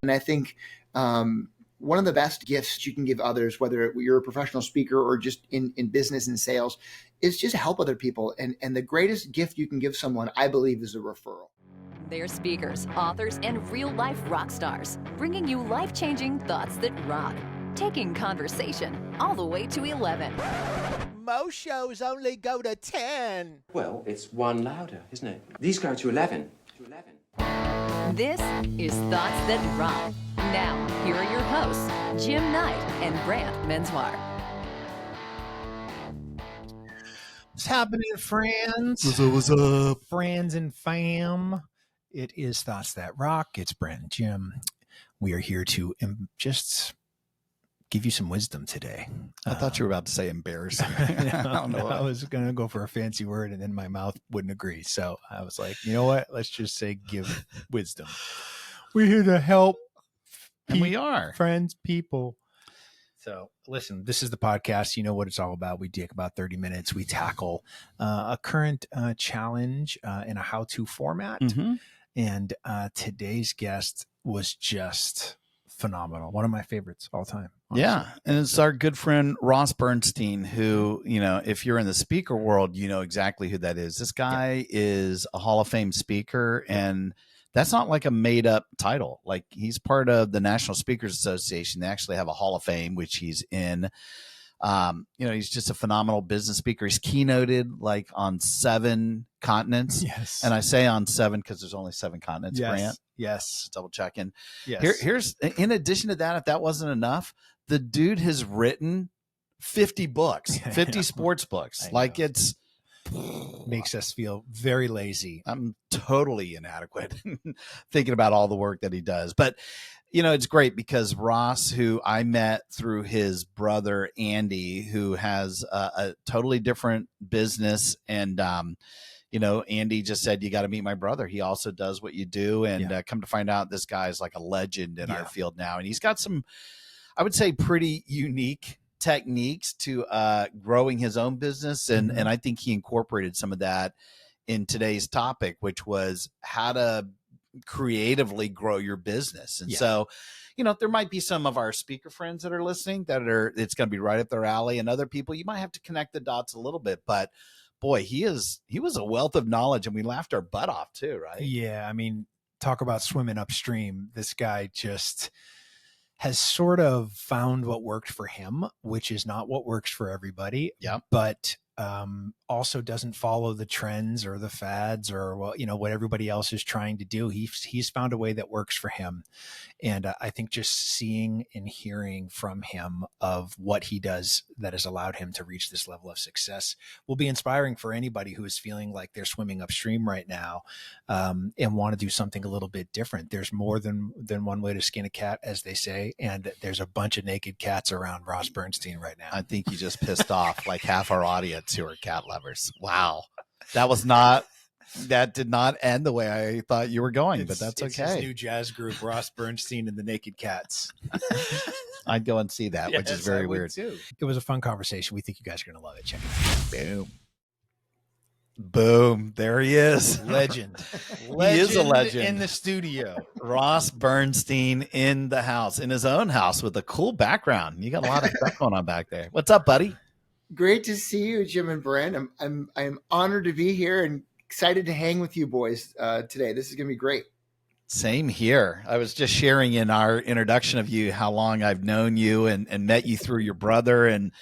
And I think one of the best gifts you can give others, whether you're a professional speaker or just in business and sales, is just help other people. And the greatest gift you can give someone, I believe, is a referral. They're speakers, authors, and real-life rock stars, bringing you life-changing thoughts that rock, taking conversation all the way to 11. Most shows only go to 10. Well, it's one louder, isn't it? These go to 11. This is Thoughts That Rock. Now, here are your hosts, Jim Knight and Brant Menswar. What's happening, friends? What's up? Friends and fam. It is Thoughts That Rock. It's Brant and Jim. We are here to just give you some wisdom today. I thought you were about to say embarrassing. I don't know. I was going to go for a fancy word and then my mouth wouldn't agree. So I was like, you know what? Let's just say give wisdom. We're here to help. And we are. Friends, people. So listen, this is the podcast. You know what it's all about. We take about 30 minutes. We tackle a current challenge in a how-to format. Mm-hmm. And today's guest was just phenomenal. One of my favorites all time. Honestly. Yeah. And it's our good friend, Ross Bernstein, who, you know, if you're in the speaker world, you know exactly who that is. This guy is a Hall of Fame speaker, and that's not like a made up title. Like, he's part of the National Speakers Association. They actually have a Hall of Fame, which he's in. You know, he's just a phenomenal business speaker. He's keynoted like on 7 continents. Yes. And I say on 7 because there's only 7 continents, Yes. Brant. Yes. Double checking. Yes. Here's, in addition to that, if that wasn't enough, the dude has written 50 books, 50 sports books. Like, it's makes us feel very lazy. I'm totally inadequate thinking about all the work that he does. But, you know, it's great because Ross, who I met through his brother, Andy, who has a totally different business. And, you know, Andy just said, you got to meet my brother. He also does what you do. And come to find out, this guy's like a legend in our field now. And he's got some, I would say, pretty unique techniques to growing his own business. And I think he incorporated some of that in today's topic, which was how to creatively grow your business. And so, you know, there might be some of our speaker friends that are listening it's going to be right up their alley, and other people, you might have to connect the dots a little bit, but boy, he was a wealth of knowledge, and we laughed our butt off too, right? Yeah. I mean, talk about swimming upstream. This guy just has sort of found what worked for him, which is not what works for everybody. Yeah. But also doesn't follow the trends or the fads or what everybody else is trying to do. He's found a way that works for him. And I think just seeing and hearing from him of what he does that has allowed him to reach this level of success will be inspiring for anybody who is feeling like they're swimming upstream right now and want to do something a little bit different. There's more than one way to skin a cat, as they say. And there's a bunch of naked cats around Ross Bernstein right now. I think you just pissed off like half our audience who are cat lovers. Wow. That did not end the way I thought you were going, but that's it's okay. His new jazz group, Ross Bernstein and the Naked Cats. I'd go and see that, which is very weird. Too. It was a fun conversation. We think you guys are going to love it. Check it out. Boom. There he is. Legend. He is a legend. In the studio. Ross Bernstein in the house, in his own house with a cool background. You got a lot of stuff going on back there. What's up, buddy? Great to see you, Jim and Brent. I'm honored to be here and excited to hang with you boys today. This is going to be great. Same here. I was just sharing in our introduction of you how long I've known you and met you through your brother. And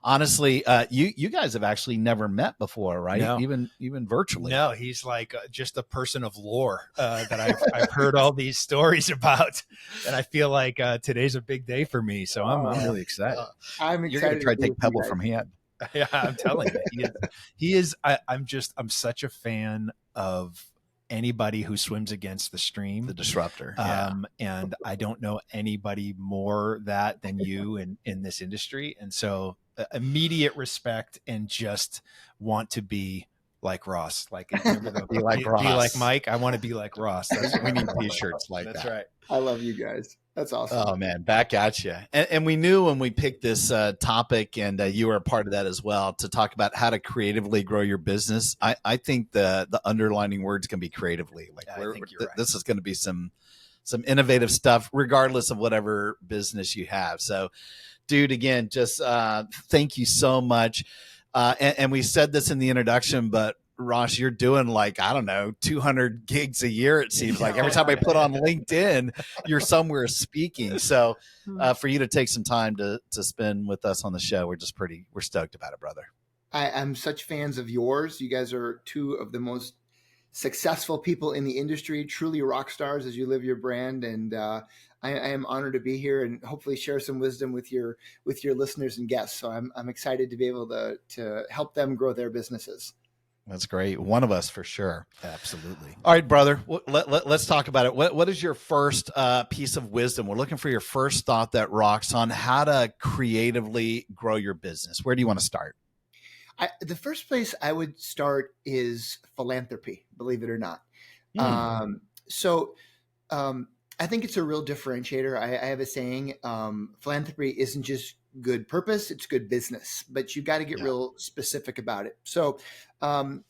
honestly, you guys have actually never met before, right? No. Even virtually. No, he's like just a person of lore that I've heard all these stories about. And I feel like today's a big day for me. So I'm really excited. I'm You're excited. going to try to take Pebble from him. Yeah, I'm telling you, he is. I'm such a fan of anybody who swims against the stream, the disruptor. And I don't know anybody more that than you in this industry. And so immediate respect and just want to be like Ross. Like, be like Ross. Be like Mike. I want to be like Ross. We need t-shirts like That's that. right. I love you guys. That's awesome. Oh man, back at you. And we knew when we picked this topic, and you were a part of that as well, to talk about how to creatively grow your business. I think the underlining words can be creatively. Like, I think you're right. This is going to be some some innovative stuff, regardless of whatever business you have. So, dude, again, just thank you so much. And we said this in the introduction, but Ross, you're doing like, I don't know, 200 gigs a year. It seems like every time I put on LinkedIn, you're somewhere speaking. So for you to take some time to spend with us on the show, we're stoked about it, brother. I'm such fans of yours. You guys are two of the most successful people in the industry, truly rock stars as you live your brand. And I am honored to be here and hopefully share some wisdom with your listeners and guests. So I'm excited to be able to help them grow their businesses. That's great. One of us for sure. Absolutely. All right, brother. Let's talk about it. What is your first piece of wisdom? We're looking for your first thought that rocks on how to creatively grow your business. Where do you want to start? The first place I would start is philanthropy, believe it or not. So I think it's a real differentiator. I have a saying, philanthropy isn't just good purpose, it's good business, but you got to get real specific about it. So so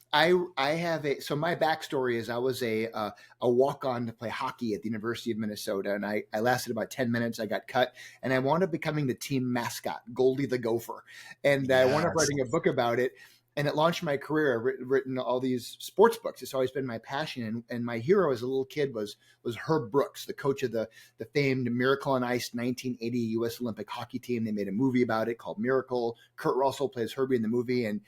my backstory is I was a walk-on to play hockey at the University of Minnesota, and I lasted about 10 minutes. I got cut, and I wound up becoming the team mascot, Goldie the Gopher. And I wound up writing a book about it. And it launched my career. I've written all these sports books. It's always been my passion. And my hero as a little kid was Herb Brooks, the coach of the famed Miracle on Ice 1980 U.S. Olympic hockey team. They made a movie about it called Miracle. Kurt Russell plays Herbie in the movie. And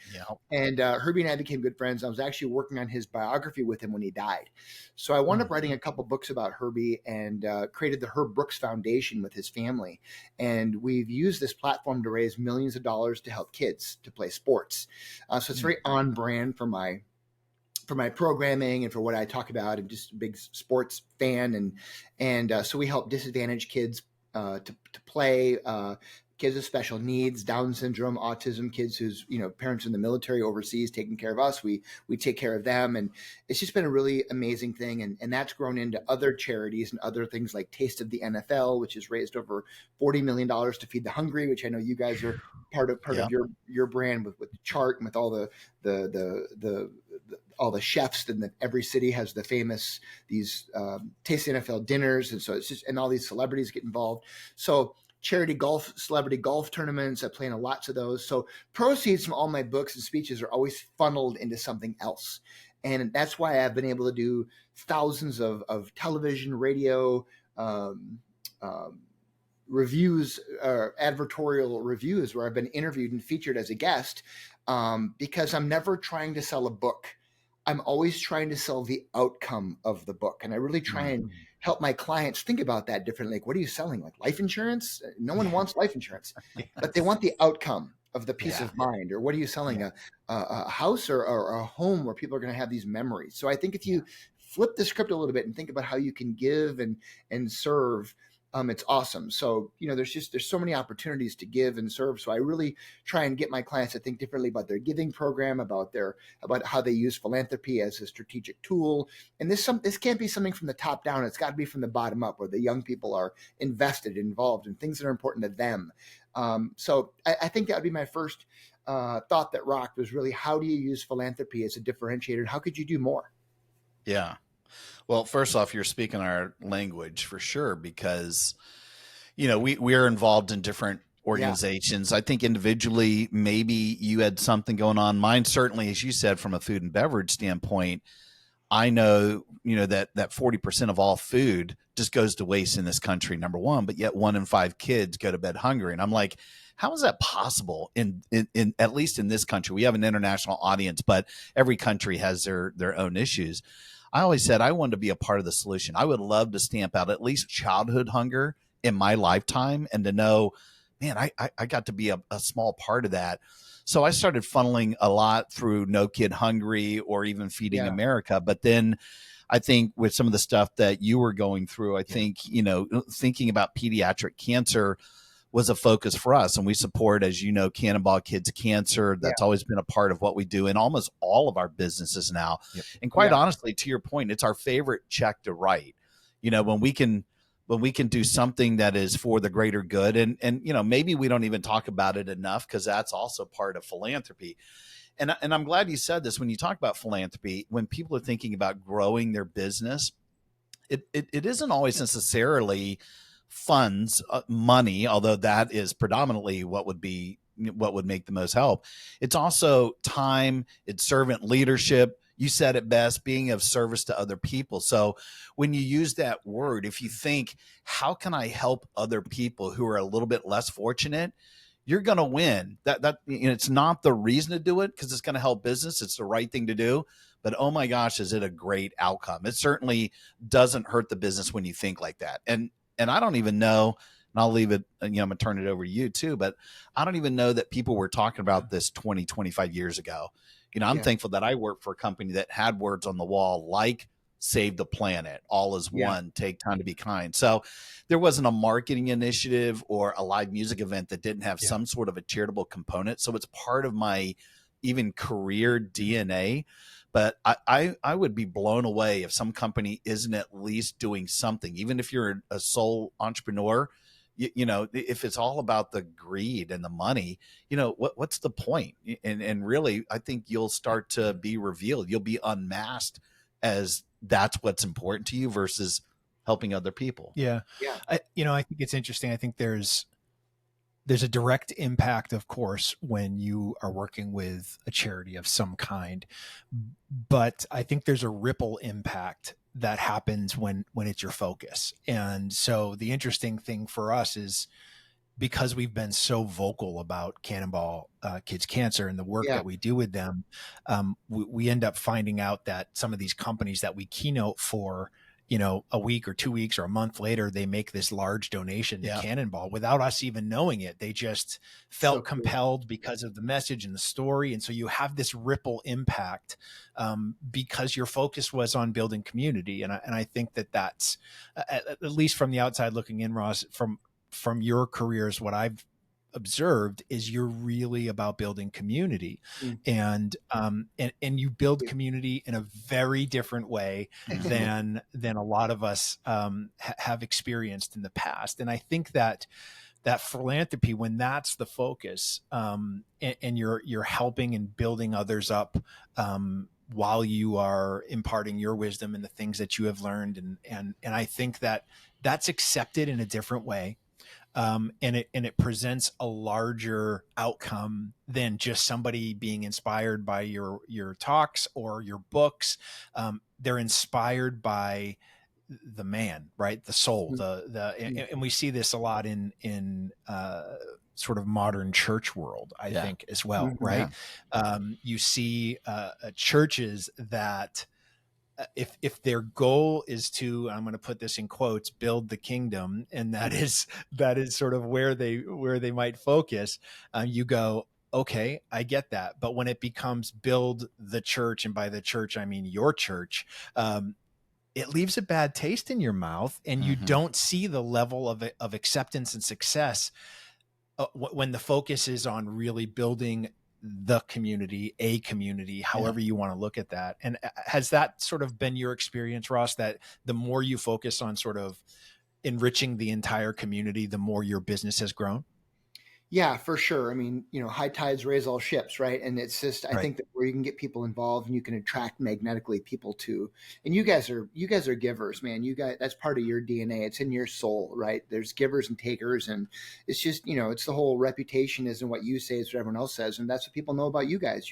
Herbie and I became good friends. I was actually working on his biography with him when he died. So I wound up writing a couple books about Herbie and created the Herb Brooks Foundation with his family. And we've used this platform to raise millions of dollars to help kids to play sports. So it's very on brand for my programming and for what I talk about. I'm just a big sports fan, and so we help disadvantaged kids to play. Kids with special needs, Down syndrome, autism, kids whose parents in the military overseas taking care of us. We take care of them, and it's just been a really amazing thing. And that's grown into other charities and other things like Taste of the NFL, which has raised over $40 million to feed the hungry, which I know you guys are part of your brand with the chart and with all all the chefs, and every city has the famous these Taste of the NFL dinners, and so it's just, and all these celebrities get involved. So charity golf, celebrity golf tournaments. I play in lots of those. So proceeds from all my books and speeches are always funneled into something else. And that's why I've been able to do thousands of television, radio, reviews, advertorial reviews where I've been interviewed and featured as a guest, because I'm never trying to sell a book. I'm always trying to sell the outcome of the book. And I really try and help my clients think about that differently. Like, what are you selling? Like life insurance? No one wants life insurance, but they want the outcome of the peace of mind. Or what are you selling? A house or a home where people are going to have these memories. So I think if you flip the script a little bit and think about how you can give and serve, it's awesome. So, there's so many opportunities to give and serve. So I really try and get my clients to think differently about their giving program, about how they use philanthropy as a strategic tool. And this can't be something from the top down. It's got to be from the bottom up, where the young people are invested, involved in things that are important to them. So I think that would be my first thought that rocked, was really, how do you use philanthropy as a differentiator? And how could you do more? Yeah. Well, first off, you're speaking our language for sure, because, we are involved in different organizations. I think individually, maybe you had something going on. Mine, certainly, as you said, from a food and beverage standpoint, I know, that 40% of all food just goes to waste in this country, number one, but yet 1 in 5 kids go to bed hungry. And I'm like, how is that possible in at least in this country? We have an international audience, but every country has their own issues. I always said I wanted to be a part of the solution. I would love to stamp out at least childhood hunger in my lifetime, and to know, man, I got to be a small part of that. So I started funneling a lot through No Kid Hungry or even Feeding America. But then I think with some of the stuff that you were going through, I think, thinking about pediatric cancer was a focus for us. And we support, as you know, Cannonball Kids Cancer. That's always been a part of what we do in almost all of our businesses now. And quite honestly, to your point, it's our favorite check to write. When we can do something that is for the greater good, and maybe we don't even talk about it enough, because that's also part of philanthropy. And I'm glad you said this. When you talk about philanthropy, when people are thinking about growing their business, it isn't always necessarily funds, money, although that is predominantly what would make the most help. It's also time, it's servant leadership. You said it best, being of service to other people. So when you use that word, if you think, how can I help other people who are a little bit less fortunate? You're going to win. It's not the reason to do it because it's going to help business. It's the right thing to do. But oh my gosh, is it a great outcome? It certainly doesn't hurt the business when you think like that. And I don't even know, and I'll leave it, I'm going to turn it over to you too, but I don't even know that people were talking about this 20, 25 years ago. I'm thankful that I work for a company that had words on the wall like save the planet, all is one, take time to be kind. So there wasn't a marketing initiative or a live music event that didn't have some sort of a charitable component. So it's part of my even career DNA. But I would be blown away if some company isn't at least doing something, even if you're a sole entrepreneur. If it's all about the greed and the money, what's the point? And really, I think you'll start to be revealed. You'll be unmasked as that's what's important to you versus helping other people. Yeah. Yeah. I think it's interesting. I think there's a direct impact, of course, when you are working with a charity of some kind, but I think there's a ripple impact that happens when it's your focus. And so the interesting thing for us is, because we've been so vocal about Cannonball Kids Cancer and the work that we do with them, we end up finding out that some of these companies that we keynote for, a week or 2 weeks or a month later, they make this large donation to Cannonball without us even knowing it. They just felt compelled because of the message and the story. And so you have this ripple impact because your focus was on building community. And I think that's, at least from the outside looking in, Ross, from your careers, what I've observed is you're really about building community, and you build community in a very different way than a lot of us have experienced in the past. And I think that philanthropy, when that's the focus, and you're helping and building others up, while you are imparting your wisdom and the things that you have learned, and I think that that's accepted in a different way. And it presents a larger outcome than just somebody being inspired by your talks or your books. They're inspired by the man, right? The soul, and we see this a lot in sort of modern church world, I think, as well, right? You see churches that, if their goal is to, I'm going to put this in quotes, build the kingdom, and that is sort of where they might focus, you go, okay, I get that. But when it becomes build the church, and by the church I mean your church, it leaves a bad taste in your mouth, and you don't see the level of acceptance and success when the focus is on really building the community, a community, however you want to look at that. And has that sort of been your experience, Ross, that the more you focus on sort of enriching the entire community, the more your business has grown? Yeah, for sure. I mean, high tides raise all ships, right? And it's just, I think that where you can get people involved and you can attract magnetically people too. And you guys are givers, man. You guys, that's part of your DNA. It's in your soul, right? There's givers and takers, and it's just, it's the whole reputation isn't what you say, it's what everyone else says, and that's what people know about you guys.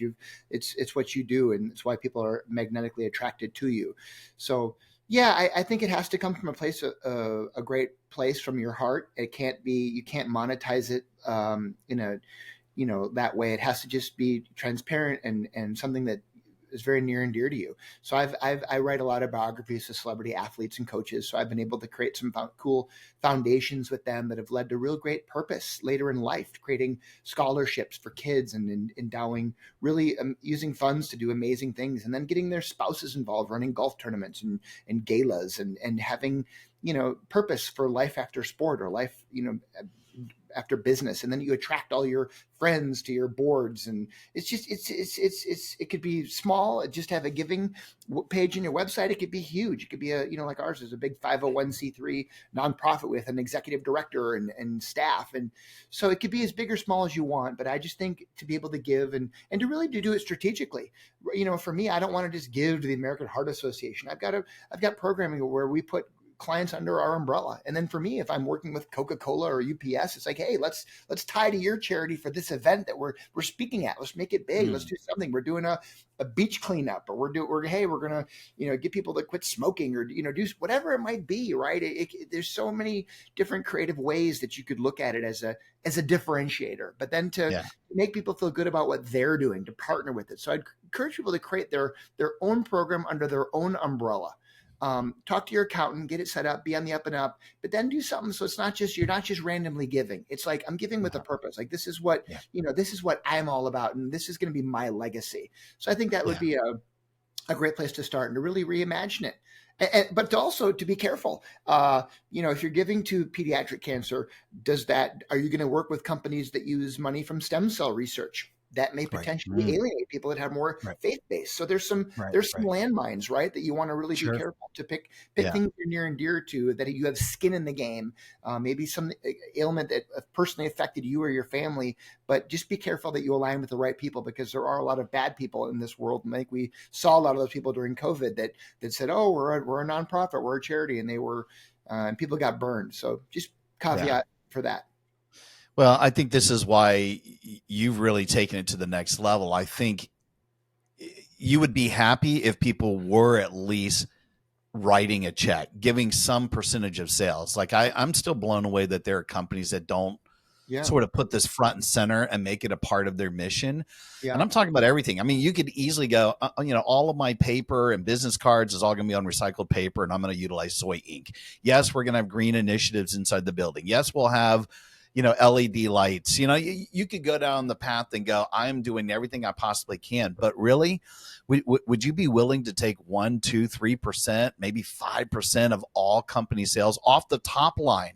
It's what you do, and it's why people are magnetically attracted to you. So yeah, I think it has to come from a place, a great place from your heart. You can't monetize it in a, that way. It has to just be transparent and something that is very near and dear to you. So I write a lot of biographies of celebrity athletes and coaches. So I've been able to create some cool foundations with them that have led to real great purpose later in life, creating scholarships for kids and endowing, really using funds to do amazing things, and then getting their spouses involved, running golf tournaments and galas, and having, purpose for life after sport, or life, after business, and then you attract all your friends to your boards. And it's just it could be small, just have a giving page in your website. It could be huge. It could be a, like ours is a big 501c3 nonprofit with an executive director and staff. And so it could be as big or small as you want. But I just think to be able to give and to really do it strategically. For me, I don't want to just give to the American Heart Association. I've got programming where we put clients under our umbrella. And then for me, if I'm working with Coca-Cola or UPS, it's like, hey, let's tie to your charity for this event that we're speaking at. Let's make it big. Let's do something. We're doing a beach cleanup, or we're gonna get people to quit smoking, or do whatever it might be. Right? There's so many different creative ways that you could look at it as a differentiator. But then to make people feel good about what they're doing, to partner with it. So I'd encourage people to create their own program under their own umbrella. Talk to your accountant, get it set up, be on the up and up, but then do something so you're not just randomly giving. It's like, I'm giving with a purpose. Like, this is what this is what I'm all about, and this is going to be my legacy. So I think that would be a great place to start, and to really reimagine it. But also to be careful. If you're giving to pediatric cancer, are you going to work with companies that use money from stem cell research? That may potentially alienate people that have more faith-based. So there's some landmines, right, that you want to really be careful to pick things you're near and dear to, that you have skin in the game. Maybe some ailment that personally affected you or your family, but just be careful that you align with the right people, because there are a lot of bad people in this world. And I think we saw a lot of those people during COVID that said, "Oh, we're a nonprofit, we're a charity," and they were and people got burned. So just caveat for that. Well, I think this is why you've really taken it to the next level. I think you would be happy if people were at least writing a check, giving some percentage of sales. Like I'm still blown away that there are companies that don't sort of put this front and center and make it a part of their mission. And I'm talking about everything. I mean, you could easily go, all of my paper and business cards is all going to be on recycled paper, and I'm going to utilize soy ink. Yes, we're going to have green initiatives inside the building. Yes, we'll have LED lights. You could go down the path and go, I'm doing everything I possibly can. But really, would you be willing to take 1%, 2%, 3%, maybe 5% of all company sales off the top line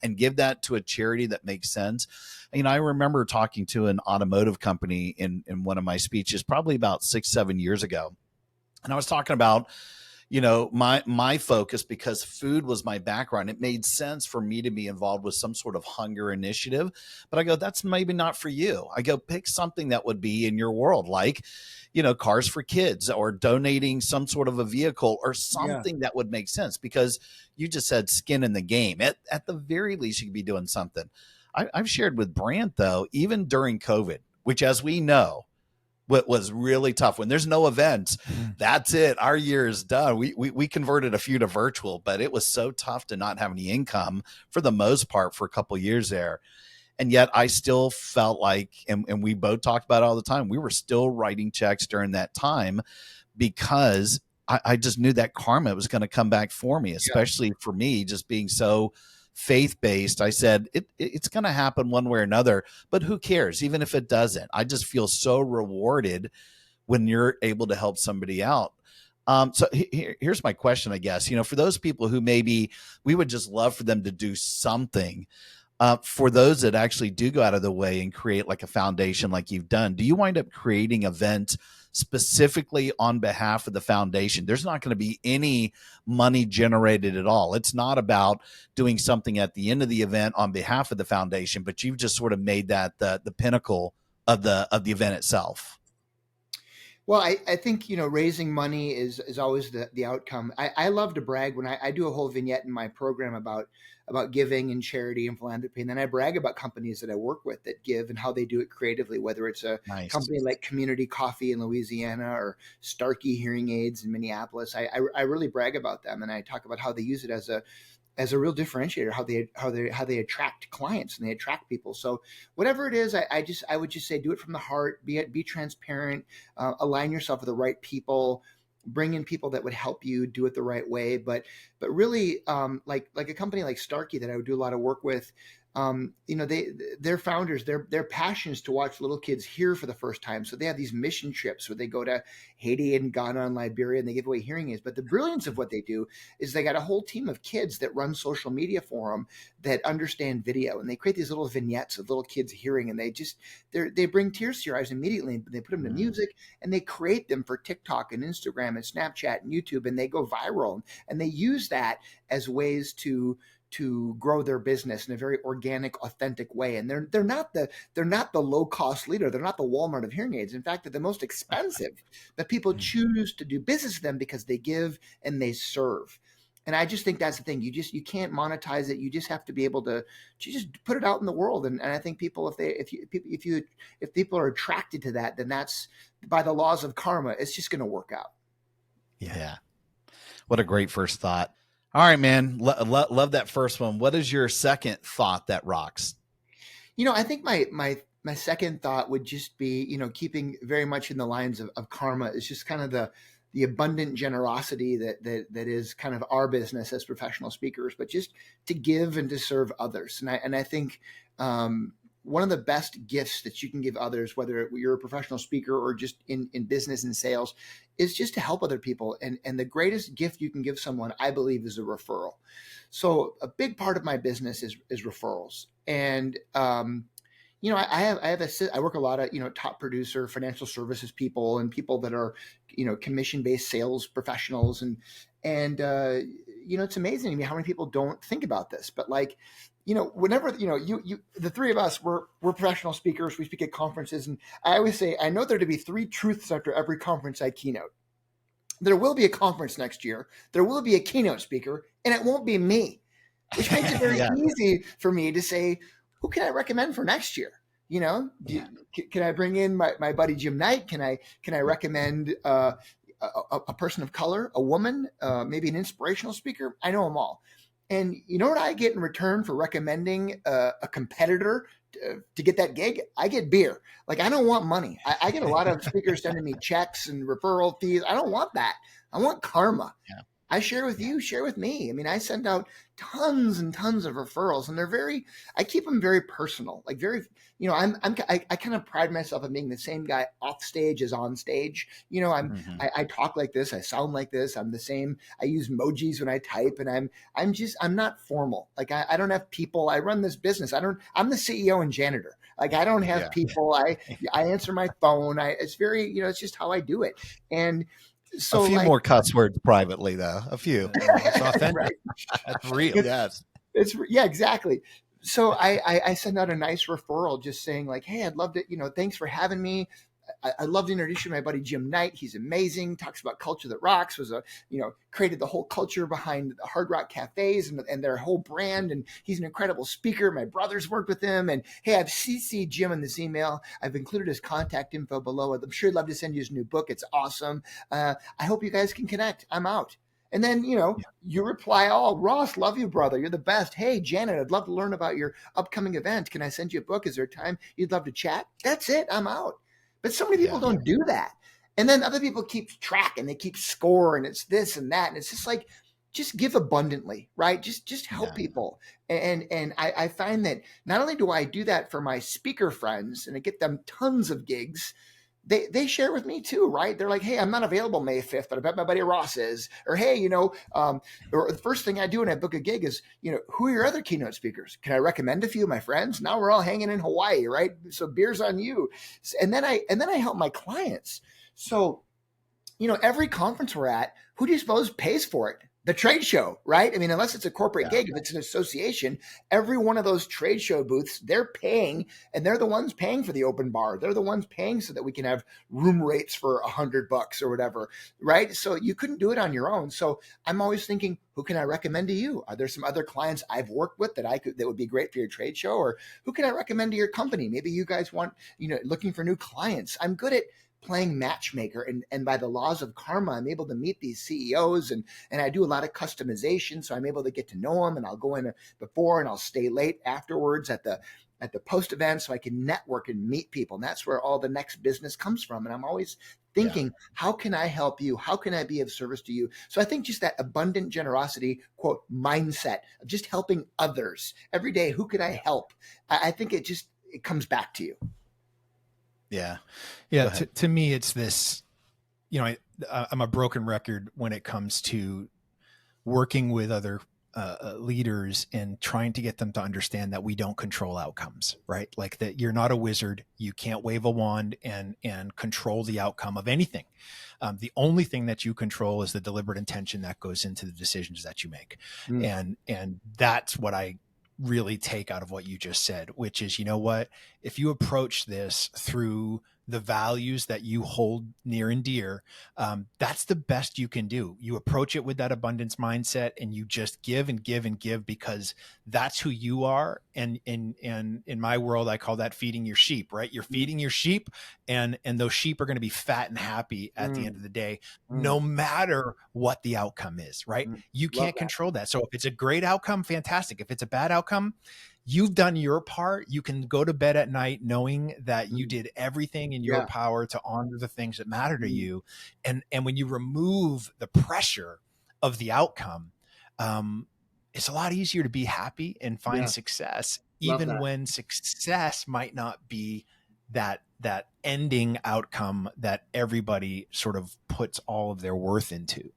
and give that to a charity that makes sense? I remember talking to an automotive company in one of my speeches, probably about 6-7 years ago. And I was talking about my focus, because food was my background. It made sense for me to be involved with some sort of hunger initiative, but I go, that's maybe not for you. I go, pick something that would be in your world, like, Cars for Kids, or donating some sort of a vehicle, or something that would make sense, because you just said skin in the game. At the very least, you could be doing something. I've shared with Brant, though, even during COVID, which, as we know, what was really tough when there's no events, that's it. Our year is done. We converted a few to virtual, but it was so tough to not have any income for the most part for a couple of years there. And yet I still felt like, and we both talked about it all the time, we were still writing checks during that time, because I just knew that karma was going to come back for me, especially for me, just being so faith-based. I said, it's going to happen one way or another, but who cares? Even if it doesn't, I just feel so rewarded when you're able to help somebody out. So here's my question, I guess, for those people who maybe we would just love for them to do something, for those that actually do go out of the way and create like a foundation like you've done, do you wind up creating events specifically on behalf of the foundation? There's not going to be any money generated at all. It's not about doing something at the end of the event on behalf of the foundation, but you've just sort of made that the pinnacle of the event itself. Well, I think, raising money is always the outcome. I love to brag when I do a whole vignette in my program about giving and charity and philanthropy. And then I brag about companies that I work with that give and how they do it creatively, whether it's a company like Community Coffee in Louisiana or Starkey Hearing Aids in Minneapolis. I really brag about them, and I talk about how they use it as a real differentiator, how they attract clients and they attract people. So whatever it is, I would just say, do it from the heart, be transparent, align yourself with the right people, bring in people that would help you do it the right way. But really, like a company like Starkey that I would do a lot of work with, their founders, their passion is to watch little kids hear for the first time. So they have these mission trips where they go to Haiti and Ghana and Liberia and they give away hearing aids. But the brilliance of what they do is they got a whole team of kids that run social media for them that understand video, and they create these little vignettes of little kids hearing, and they bring tears to your eyes immediately. And they put them to music, and they create them for TikTok and Instagram and Snapchat and YouTube, and they go viral, and they use that as ways to grow their business in a very organic, authentic way. And they're not the low cost leader. They're not the Walmart of hearing aids. In fact, they're the most expensive, but people choose to do business with them because they give and they serve. And I just think that's the thing. You can't monetize it. You just have to be able to just put it out in the world. And I think people, if people are attracted to that, then that's, by the laws of karma, it's just going to work out. Yeah. What a great first thought. All right, man. Love that first one. What is your second thought that rocks? I think my second thought would just be, keeping very much in the lines of karma, is just kind of the abundant generosity that is kind of our business as professional speakers, but just to give and to serve others. And I think one of the best gifts that you can give others, whether you're a professional speaker or just in business and sales, is just to help other people. And the greatest gift you can give someone, I believe, is a referral. So a big part of my business is referrals. And I work a lot of, top producer, financial services people, and people that are, commission-based sales professionals. And it's amazing to me how many people don't think about this, but like, whenever, the three of us, we're professional speakers, we speak at conferences. And I always say, I know there to be three truths after every conference I keynote. There will be a conference next year. There will be a keynote speaker, and it won't be me, which makes it very easy for me to say, who can I recommend for next year? Can I bring in my buddy Jim Knight? Can I recommend a person of color, a woman, maybe an inspirational speaker? I know them all. And you know what I get in return for recommending a competitor to get that gig? I get beer. Like, I don't want money. I get a lot of speakers sending me checks and referral fees. I don't want that. I want karma. Yeah. I share with you, share with me. I mean, I send out tons and tons of referrals, and I keep them very personal, like very, I kind of pride myself on being the same guy off stage as on stage. I talk like this, I sound like this, I'm the same. I use emojis when I type, and I'm not formal. Like I don't have people. I run this business. I'm the CEO and janitor. Like I don't have people. I answer my phone. It's very, it's just how I do it. And so a few more cuss words privately, though. A few. It's authentic. Right. That's real. Yes. Exactly. So I send out a nice referral just saying like, hey, I'd love to, thanks for having me. I'd love to introduce you to my buddy Jim Knight. He's amazing. Talks about culture that rocks. Created the whole culture behind the Hard Rock cafes and their whole brand. And he's an incredible speaker. My brother's worked with him. And hey, I've CC'd Jim in this email. I've included his contact info below. I'm sure he'd love to send you his new book. It's awesome. I hope you guys can connect. I'm out. And then, you reply, oh, Ross, love you, brother. You're the best. Hey, Janet, I'd love to learn about your upcoming event. Can I send you a book? Is there time you'd love to chat? That's it. I'm out. But so many people don't do that. And then other people keep track and they keep score, and it's this and that. And it's just like, just give abundantly, right? Just help people. And I find that not only do I do that for my speaker friends and I get them tons of gigs, they share with me too, right? They're like, hey, I'm not available May 5th, but I bet my buddy Ross is. Or, hey, or the first thing I do when I book a gig is, who are your other keynote speakers? Can I recommend a few of my friends? Now we're all hanging in Hawaii, right? So beer's on you. And then I help my clients. So, every conference we're at, who do you suppose pays for it? The trade show, right? I mean, unless it's a corporate gig, if it's an association, every one of those trade show booths, they're paying, and they're the ones paying for the open bar. They're the ones paying so that we can have room rates for $100 or whatever, right? So you couldn't do it on your own. So I'm always thinking, who can I recommend to you? Are there some other clients I've worked with that would be great for your trade show? Or who can I recommend to your company? Maybe you guys want, looking for new clients. I'm good at playing matchmaker, and by the laws of karma, I'm able to meet these CEOs, and I do a lot of customization, so I'm able to get to know them, and I'll go in before and I'll stay late afterwards at the post event so I can network and meet people, and that's where all the next business comes from. And I'm always Yeah. thinking, how can I help you? How can I be of service to you? So I think just that abundant generosity, quote, mindset of just helping others every day. Who could I help? I think it comes back to you. Yeah. Yeah. Go ahead. To me, it's this, I'm a broken record when it comes to working with other leaders and trying to get them to understand that we don't control outcomes, right? Like that you're not a wizard. You can't wave a wand and control the outcome of anything. The only thing that you control is the deliberate intention that goes into the decisions that you make. Mm. And that's what I really take out of what you just said, which is, you know what, if you approach this through the values that you hold near and dear, that's the best you can do. You approach it with that abundance mindset and you just give and give and give because that's who you are. And in my world, I call that feeding your sheep, right? You're feeding your sheep and those sheep are going to be fat and happy at the end of the day, no matter what the outcome is, right? You Love can't that. control that. So if it's a great outcome, fantastic. If it's a bad outcome, you've done your part. You can go to bed at night knowing that you did everything in your Yeah. power to honor the things that matter to you. And when you remove the pressure of the outcome, it's a lot easier to be happy and find Yeah. success, Love even that. when success might not be that ending outcome that everybody sort of puts all of their worth into.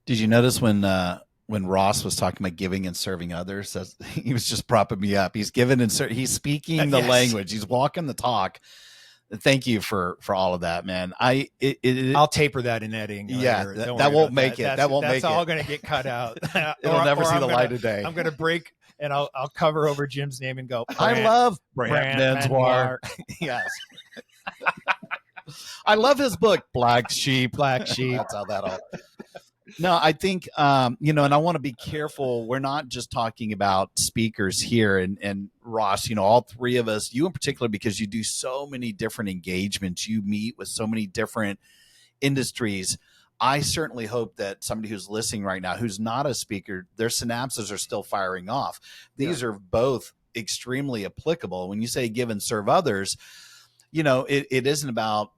Did you notice when Ross was talking about giving and serving others, he was just propping me up. He's giving and he's speaking the Yes. language. He's walking the talk. Thank you for all of that, man. I'll taper that in editing. Yeah, later. Don't that worry won't about make it. That won't that's make all it. going to get cut out. It'll never see I'm the gonna, light of day. I'm going to break and I'll cover over Jim's name and go. I love Brant Menswar. Yes. I love his book, Black Sheep. Black Sheep. That's how that all. No, I think and I want to be careful. We're not just talking about speakers here, and Ross, all three of us, you in particular, because you do so many different engagements, you meet with so many different industries. I certainly hope that somebody who's listening right now, who's not a speaker, their synapses are still firing off. These are both extremely applicable. When you say give and serve others, it isn't about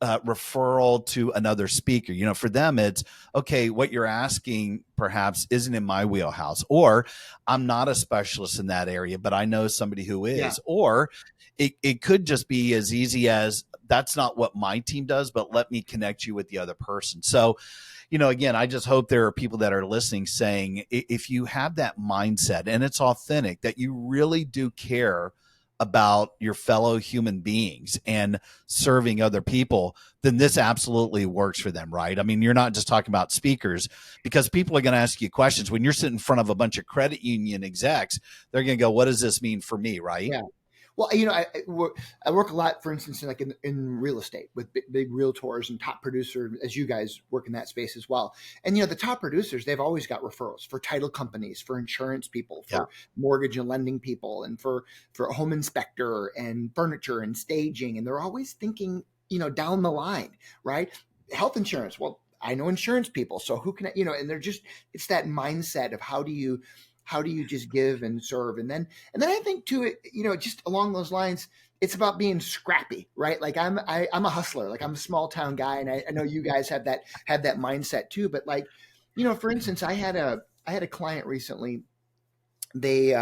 referral to another speaker. For them, it's okay, what you're asking perhaps isn't in my wheelhouse, or I'm not a specialist in that area, but I know somebody who is, or it could just be as easy as that's not what my team does, but let me connect you with the other person. So, again, I just hope there are people that are listening saying, if you have that mindset and it's authentic, that you really do care about your fellow human beings and serving other people, then this absolutely works for them, right? I mean, you're not just talking about speakers, because people are going to ask you questions. When you're sitting in front of a bunch of credit union execs, they're going to go, what does this mean for me, right? Yeah. Well, I work a lot, for instance, in real estate with big realtors and top producers, as you guys work in that space as well. And the top producers, they've always got referrals for title companies, for insurance people, for mortgage and lending people, and for a home inspector and furniture and staging. And they're always thinking, down the line, right? Health insurance. Well, I know insurance people, so who can I, and it's that mindset of how do you just give and serve? And then I think too, just along those lines, it's about being scrappy, right? Like I'm a hustler, like I'm a small town guy. And I know you guys have that mindset too, but like, for instance, I had a client recently. They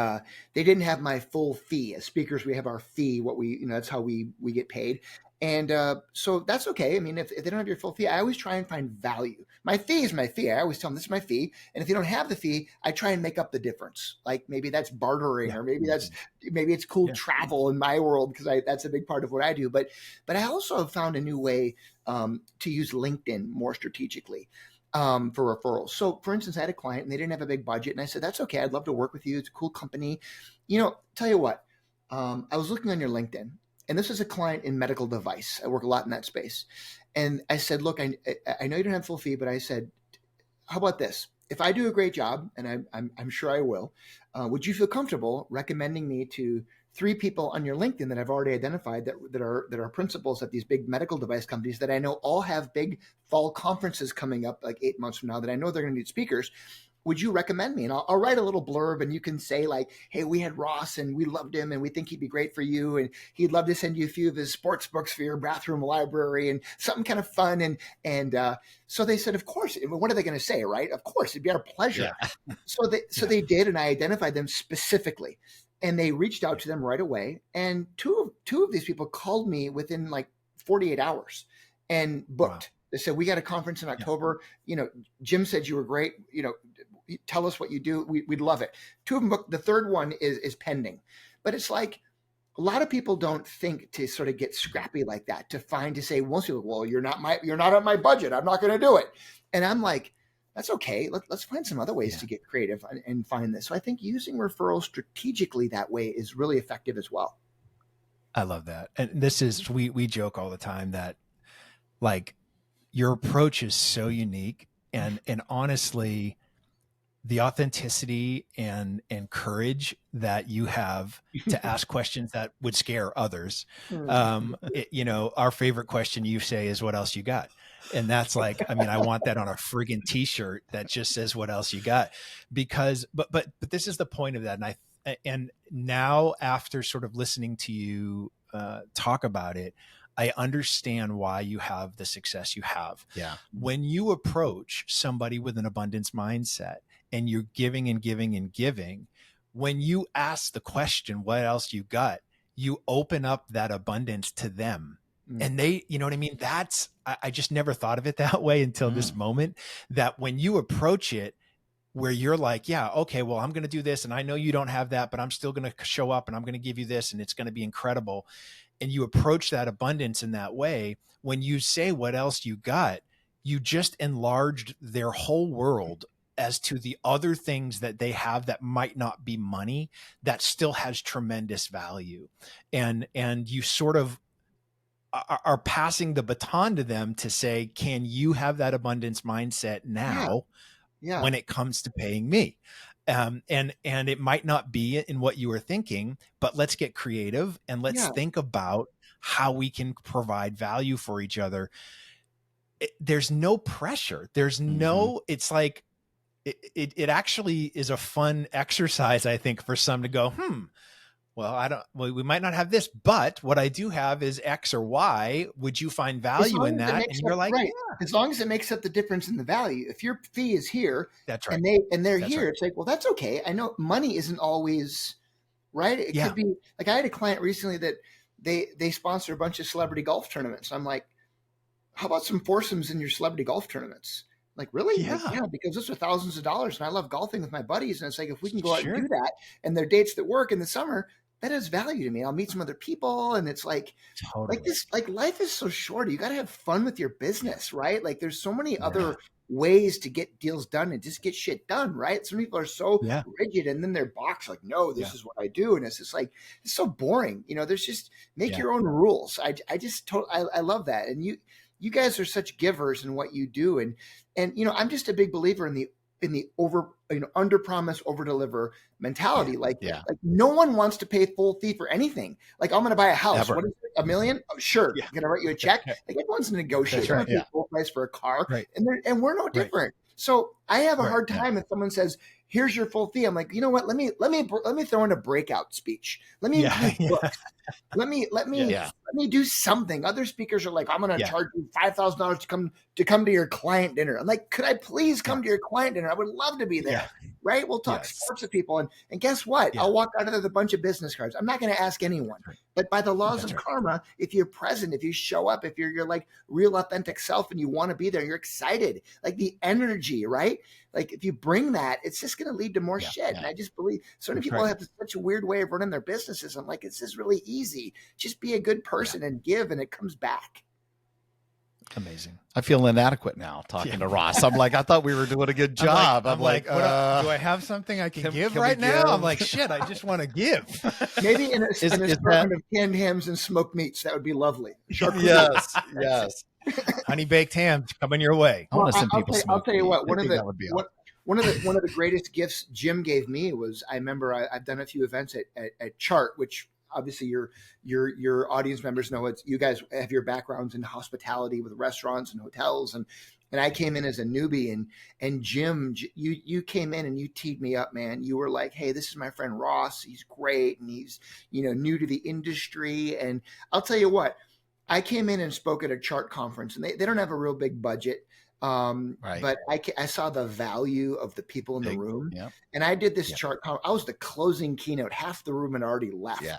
didn't have my full fee. As speakers, we have our fee, what we, that's how we get paid. And so that's okay. I mean, if they don't have your full fee, I always try and find value. My fee is my fee. I always tell them this is my fee. And if you don't have the fee, I try and make up the difference. Like maybe that's bartering, or maybe it's cool travel in my world, because that's a big part of what I do. But I also have found a new way to use LinkedIn more strategically for referrals. So for instance, I had a client and they didn't have a big budget. And I said, that's okay. I'd love to work with you. It's a cool company. Tell you what, I was looking on your LinkedIn. And this is a client in medical device. I work a lot in that space. And I said, look, I know you don't have full fee, but I said, how about this? If I do a great job, and I'm sure I will, would you feel comfortable recommending me to 3 people on your LinkedIn that I've already identified that are principals at these big medical device companies that I know all have big fall conferences coming up like 8 months from now that I know they're going to need speakers. would you recommend me? And I'll write a little blurb, and you can say like, hey, we had Ross and we loved him and we think he'd be great for you. And he'd love to send you a few of his sports books for your bathroom library and something kind of fun. And so they said, of course. What are they going to say, right? Of course, it'd be our pleasure. Yeah. So they did, and I identified them specifically. And they reached out to them right away. And two of these people called me within like 48 hours and booked. Wow. They said, we got a conference in October. Jim said you were great. Tell us what you do. We'd love it. Two of them booked. The third one is pending. But it's like, a lot of people don't think to sort of get scrappy like that, to say, most people, well, you're not on my budget. I'm not going to do it. And I'm like, that's okay. Let's find some other ways to get creative and find this. So I think using referrals strategically that way is really effective as well. I love that. And this is, we joke all the time that like your approach is so unique, and honestly, the authenticity and courage that you have to ask questions that would scare others. Our favorite question you say is, what else you got? And that's like, I mean, I want that on a friggin' t-shirt that just says, what else you got? Because, but this is the point of that. And now after sort of listening to you talk about it, I understand why you have the success you have. Yeah. When you approach somebody with an abundance mindset and you're giving and giving and giving, when you ask the question, what else you got? You open up that abundance to them. And they, you know what I mean? I just never thought of it that way until this moment, that when you approach it, where you're like, yeah, okay, well, I'm going to do this. And I know you don't have that, but I'm still going to show up and I'm going to give you this. And it's going to be incredible. And you approach that abundance in that way. When you say, what else you got? You just enlarged their whole world as to the other things that they have that might not be money, that still has tremendous value. And you sort of are passing the baton to them to say, can you have that abundance mindset now when it comes to paying me? And it might not be in what you were thinking, but let's get creative and let's think about how we can provide value for each other. There's no pressure. There's no, it's like, it actually is a fun exercise, I think, for some to go, well, we might not have this, but what I do have is X or Y. Would you find value in that? And you're like, right. As long as it makes up the difference in the value. If your fee is here, that's right, and they're here, it's like, well, that's okay. I know money isn't always right. It could be like, I had a client recently that they sponsor a bunch of celebrity golf tournaments. I'm like, how about some foursomes in your celebrity golf tournaments? Like, really? Yeah. Like, because those are thousands of dollars, and I love golfing with my buddies. And it's like, if we can go out and do that, and there are dates that work in the summer, that has value to me. I'll meet some other people, and it's like, like this, like life is so short. You got to have fun with your business, right? Like, there's so many other ways to get deals done and just get shit done, right? Some people are so rigid, and then they're boxed, like, no, this is what I do, and it's just like, it's so boring. There's just make your own rules. I love that, and you guys are such givers in what you do, and I'm just a big believer in the under promise, over deliver mentality. Like no one wants to pay full fee for anything. Like, I'm going to buy a house. Ever. What is it? $1 million? Oh, sure. Yeah. Can I write you a check? Like, everyone's negotiating. Right. Pay full price for a car, and we're no different. Right. So I have a hard time if someone says, here's your full fee. I'm like, you know what? Let me throw in a breakout speech. Let me books. Let me do something. Other speakers are like, I'm going to charge you $5,000 to come to your client dinner. I'm like, could I please come to your client dinner? I would love to be there. Yeah. Right? We'll talk sports with people. And guess what? I'll walk out of there with a bunch of business cards. I'm not going to ask anyone. But by the laws of karma, if you're present, if you show up, if you're like real authentic self and you want to be there, you're excited, like the energy, right? Like, if you bring that, it's just going to lead to more shit. And I just believe so many people have such a weird way of running their businesses. I'm like, it's just really easy. Just be a good person and give, and it comes back. Amazing. I feel inadequate now talking to Ross. I'm like, I thought we were doing a good job. I'm like, do I have something I can give right now? I'm like, shit, I just want to give. Maybe in a assortment of canned hams and smoked meats. That would be lovely. Yes. Honey baked hams coming your way. I want to send people. I'll tell you what. One of the greatest gifts Jim gave me was, I remember I've done a few events at Chart, which obviously your audience members know. It's, you guys have your backgrounds in hospitality with restaurants and hotels, And I came in as a newbie, and Jim, you came in and you teed me up, man. You were like, hey, this is my friend Ross. He's great, and he's, new to the industry. And I'll tell you what, I came in and spoke at a chart conference, and they don't have a real big budget. Right. But I saw the value of the people in the Big. room, Yep. and I did this Yep. chart. I was the closing keynote. Half the room had already left. Yeah.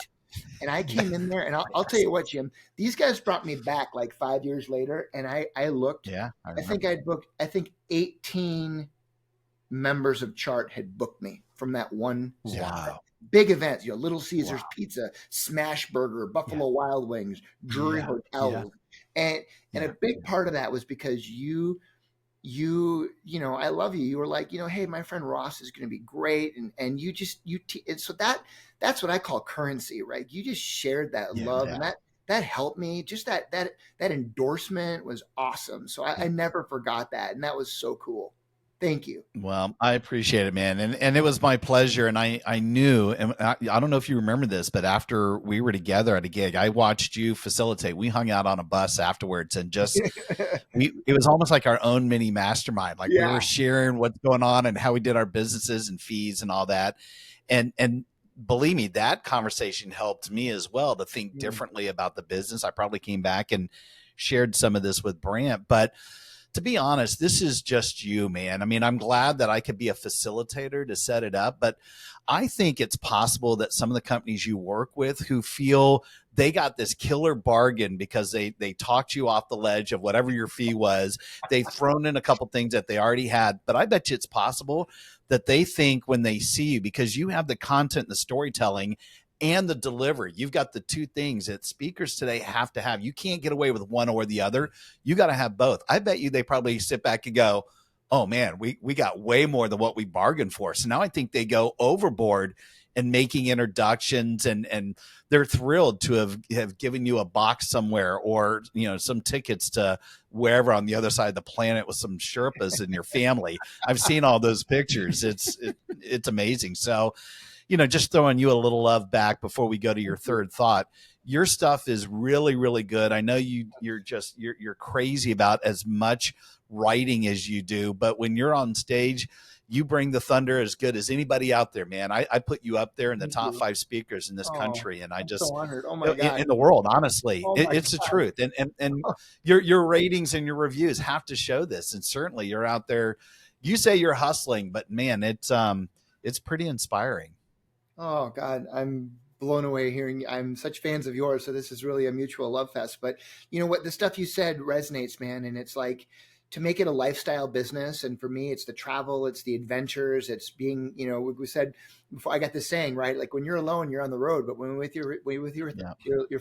And I came in there, and I'll tell you what, Jim, these guys brought me back like 5 years later, and I looked. Yeah. I I think remember. I'd booked. I think 18 members of Chart had booked me from that one Wow. big events. Little Caesars Wow. Pizza, Smash Burger, Buffalo Yeah. Wild Wings, Drury Yeah. Hotels, and a Yeah. big part of that was because I love you. You were like, hey, my friend Ross is going to be great. And and so that's what I call currency, right? You just shared that Yeah. love, Yeah. and that helped me. Just that endorsement was awesome. So I never forgot that. And that was so cool. Thank you. Well, I appreciate it, man. And it was my pleasure. And I knew, and I don't know if you remember this, but after we were together at a gig, I watched you facilitate. We hung out on a bus afterwards and just, it was almost like our own mini mastermind. Like we Yeah. were sharing what's going on and how we did our businesses and fees and all that. And believe me, that conversation helped me as well to think differently about the business. I probably came back and shared some of this with Brant, but to be honest, this is just you, man. I mean, I'm glad that I could be a facilitator to set it up, but I think it's possible that some of the companies you work with who feel they got this killer bargain because they talked you off the ledge of whatever your fee was, they've thrown in a couple things that they already had, but I bet you it's possible that they think when they see you, because you have the content and the storytelling and the delivery. You've got the two things that speakers today have to have. You can't get away with one or the other. You got to have both. I bet you they probably sit back and go, oh man, we got way more than what we bargained for. So now I think they go overboard in making introductions, and they're thrilled to have given you a box somewhere, or some tickets to wherever on the other side of the planet with some Sherpas in your family. I've seen all those pictures. It's amazing. So just throwing you a little love back before we go to your third thought. Your stuff is really, really good. I know you're crazy about as much writing as you do, but when you're on stage, you bring the thunder as good as anybody out there, man. I put you up there in the top 5 speakers in this country, and I just so honored. Oh my God. in the world, honestly, Oh my it's the God. truth. And your ratings and your reviews have to show this. And certainly you're out there. You say you're hustling, but man, it's pretty inspiring. Oh God, I'm blown away hearing. I'm such fans of yours, so this is really a mutual love fest. But you know what? The stuff you said resonates, man, and it's like to make it a lifestyle business. And for me, it's the travel, it's the adventures, it's being. We said before. I got this saying right, like when you're alone, you're on the road, but when with your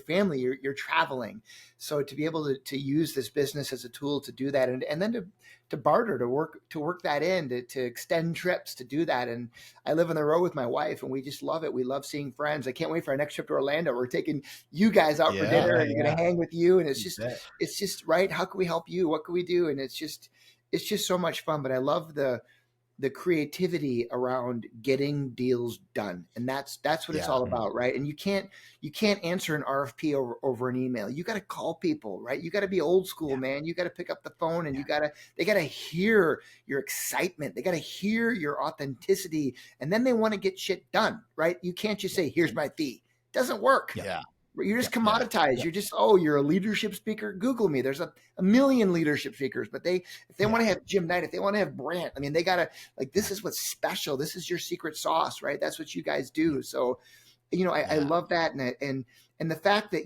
family, you're traveling. So to be able to use this business as a tool to do that, and then to barter, to work that in, to extend trips, to do that. And I live on the road with my wife, and we just love it. We love seeing friends. I can't wait for our next trip to Orlando. We're taking you guys out for dinner, and we're going to hang with you. And it's just right. How can we help you? What can we do? And it's just so much fun. But I love the creativity around getting deals done, and that's what it's all about, right? And you can't answer an RFP over an email. You got to call people, right? You got to be old school, man. You got to pick up the phone, and they got to hear your excitement, they got to hear your authenticity, and then they want to get shit done, right? You can't just say, here's my fee. It doesn't work. You're just commoditized. You're just, you're a leadership speaker. Google me. There's a million leadership speakers, but if they want to have Jim Knight, if they want to have Brant, I mean, they gotta, like, this is what's special. This is your secret sauce, right? That's what you guys do. So, I love that. And the fact that,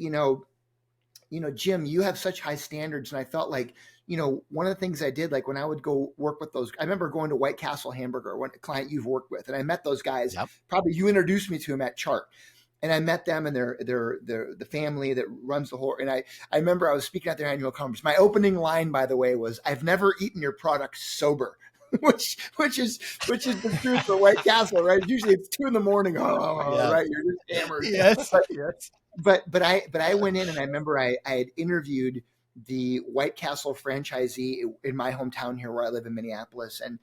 Jim, you have such high standards. And I felt like, one of the things I did, like when I would go work with those, I remember going to White Castle Hamburger, a client you've worked with, and I met those guys. Probably you introduced me to them at Chart. And I met them and they're the family that runs the whole. And I remember I was speaking at their annual conference. My opening line, by the way, was, "I've never eaten your product sober," which is the truth for White Castle, right? Usually it's 2 a.m. Right? You're just hammered. Yes. But I went in, and I remember I had interviewed the White Castle franchisee in my hometown here where I live in Minneapolis. And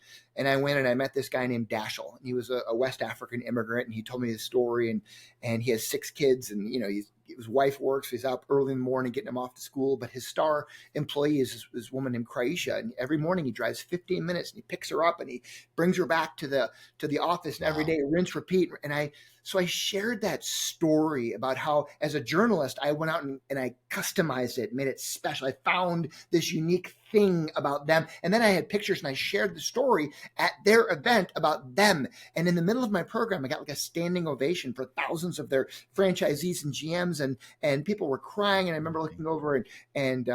I went and I met this guy named Dashel. And he was a West African immigrant, and he told me his story, and he has 6 kids, and his wife works. He's up early in the morning getting him off to school. But his star employee is this woman named Kraisha, and every morning he drives 15 minutes and he picks her up and he brings her back to the office. And every day, rinse, repeat. And I shared that story about how, as a journalist, I went out and I customized it, made it special. I found this unique thing about them. And then I had pictures and I shared the story at their event about them. And in the middle of my program, I got like a standing ovation for thousands of their franchisees and GMs, and people were crying. And I remember looking over and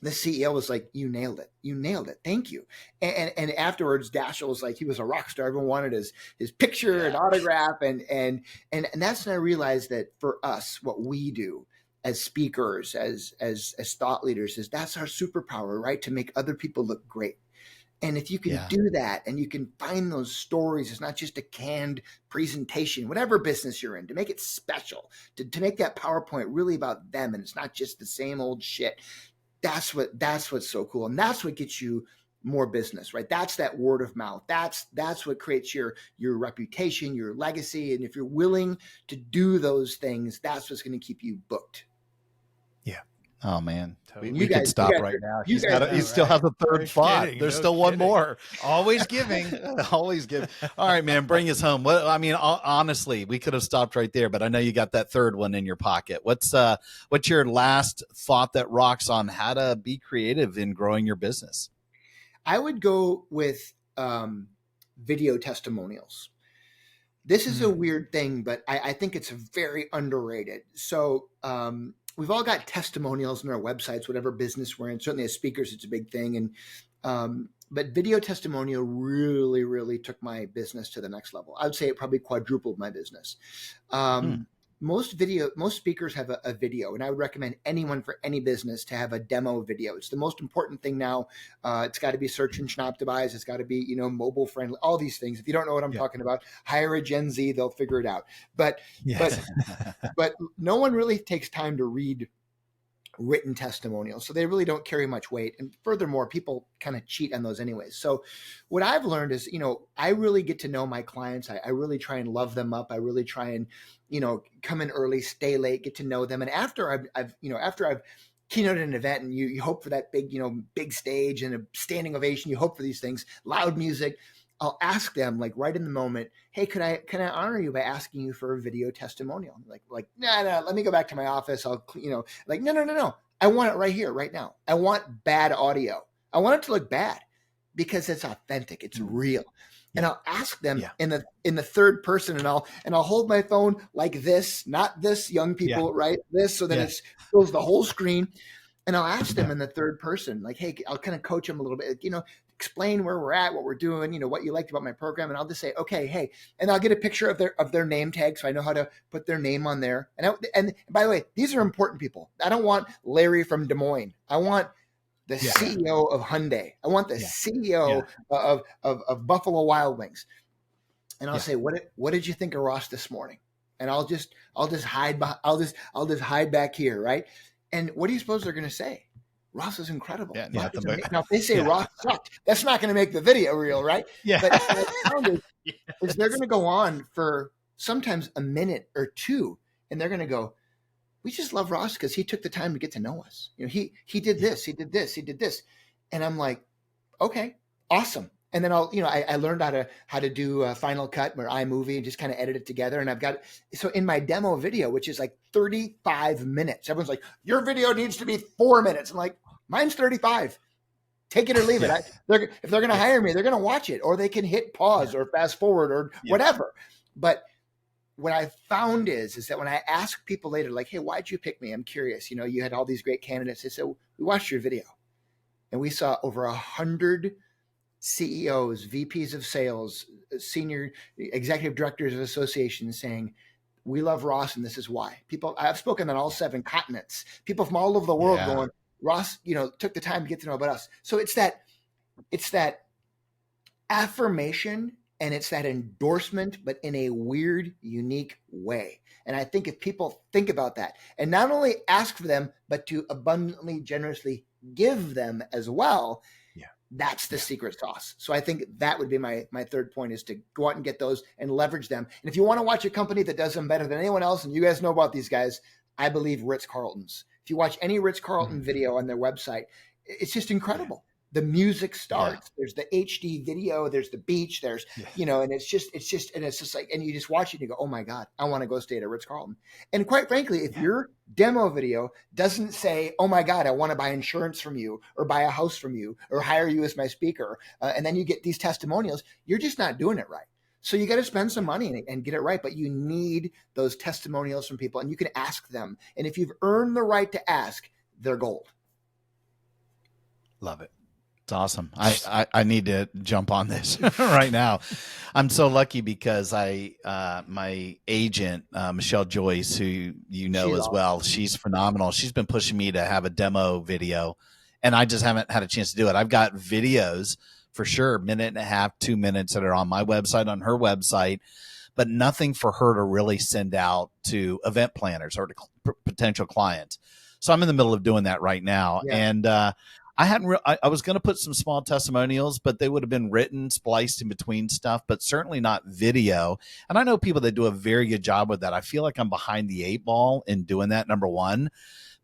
the CEO was like, "You nailed it. You nailed it. Thank you." And afterwards, Dashiell was like, he was a rock star. Everyone wanted his picture and autograph. And that's when I realized that for us, what we do as speakers, as thought leaders, is that's our superpower, right? To make other people look great. And if you can do that and you can find those stories, it's not just a canned presentation, whatever business you're in, to make it special, to make that PowerPoint really about them. And it's not just the same old shit. That's what's so cool. And that's what gets you more business, right? That's that word of mouth. That's what creates your reputation, your legacy. And if you're willing to do those things, that's what's going to keep you booked. Yeah. Oh man, Totally. we could stop right now. He still has a third thought. There's still one more. Always giving. Always giving. All right, man, bring us home. What I mean, honestly, we could have stopped right there, but I know you got that third one in your pocket. What's your last thought that rocks on how to be creative in growing your business? I would go with video testimonials. This is a weird thing, but I think it's very underrated. So we've all got testimonials on our websites, whatever business we're in. Certainly as speakers, it's a big thing. But video testimonial really, really took my business to the next level. I would say it probably quadrupled my business. Most speakers have a video, and I would recommend anyone for any business to have a demo video. It's the most important thing now. It's got to be search engine optimized. It's got to be, mobile friendly, all these things. If you don't know what I'm talking about, hire a Gen Z, they'll figure it out. But no one really takes time to read written testimonials. So they really don't carry much weight. And furthermore, people kind of cheat on those anyways. So what I've learned is, I really get to know my clients. I really try and love them up. I really try and, come in early, stay late, get to know them. And after I've keynoted an event and you hope for that big, big stage and a standing ovation, you hope for these things, loud music, I'll ask them like right in the moment, "Hey, can I honor you by asking you for a video testimonial?" Like, no, let me go back to my office. I'll, no. I want it right here, right now. I want bad audio. I want it to look bad because it's authentic. It's real. And I'll ask them in the third person, and I'll hold my phone like this, not this, young people, right? This, so that it fills the whole screen. And I'll ask them in the third person, like, "Hey," I'll kind of coach them a little bit, explain where we're at, what we're doing, what you liked about my program. And I'll just say, "Okay, hey," and I'll get a picture of their name tag. So I know how to put their name on there. And by the way, these are important people. I don't want Larry from Des Moines. I want the CEO of Hyundai. I want the CEO of Buffalo Wild Wings. And I'll say, what did you think of Ross this morning? And I'll just hide back here. Right. And what do you suppose they're going to say? Ross is incredible. Now, if they say Ross sucked, that's not going to make the video reel, right? Yeah. But what I found is they're going to go on for sometimes a minute or two, and they're going to go, "We just love Ross because he took the time to get to know us. He did this, he did this, he did this," and I'm like, "Okay, awesome." And then I learned how to do a Final Cut or iMovie and just kind of edit it together. And I've got, so in my demo video, which is like 35 minutes, everyone's like, "Your video needs to be 4 minutes." I'm like, mine's 35. Take it or leave it. If they're going to hire me, they're going to watch it, or they can hit pause or fast forward or whatever. But what I found is that when I ask people later, like, "Hey, why'd you pick me? I'm curious. You had all these great candidates." They said, "We watched your video and we saw over 100 CEOs, VPs of sales, senior executive directors of associations saying, 'We love Ross, and this is why.'" I've spoken on all 7 continents, people from all over the world going, "Ross, took the time to get to know about us." So it's that affirmation and it's that endorsement, but in a weird, unique way. And I think if people think about that and not only ask for them, but to abundantly, generously give them as well, that's the secret sauce. So I think that would be my third point, is to go out and get those and leverage them. And if you want to watch a company that does them better than anyone else, and you guys know about these guys, I believe, Ritz-Carltons. If you watch any Ritz-Carlton video on their website, it's just incredible. The music Yeah. starts. There's the HD video. There's the beach. There's, and it's just, and it's just like, and you just watch it and you go, oh my God, I want to go stay at a Ritz-Carlton. And quite frankly, if your demo video doesn't say, oh my God, I want to buy insurance from you or buy a house from you or hire you as my speaker, and then you get these testimonials, you're just not doing it right. So you got to spend some money and get it right, but you need those testimonials from people, and you can ask them. And if you've earned the right to ask, they're gold. Love it. It's awesome. I need to jump on this right now. I'm so lucky because my agent, Michelle Joyce, who you know She's as awesome. well, she's phenomenal. She's been pushing me to have a demo video, and I just haven't had a chance to do it. I've got videos for sure, 1.5, 2 minutes that are on my website, on her website, but nothing for her to really send out to event planners or to potential clients. So I'm in the middle of doing that right now. Yeah. And, I was going to put some small testimonials, but they would have been written, spliced in between stuff, but certainly not video. And I know people that do a very good job with that. I feel like I'm behind the 8 ball in doing that, number one.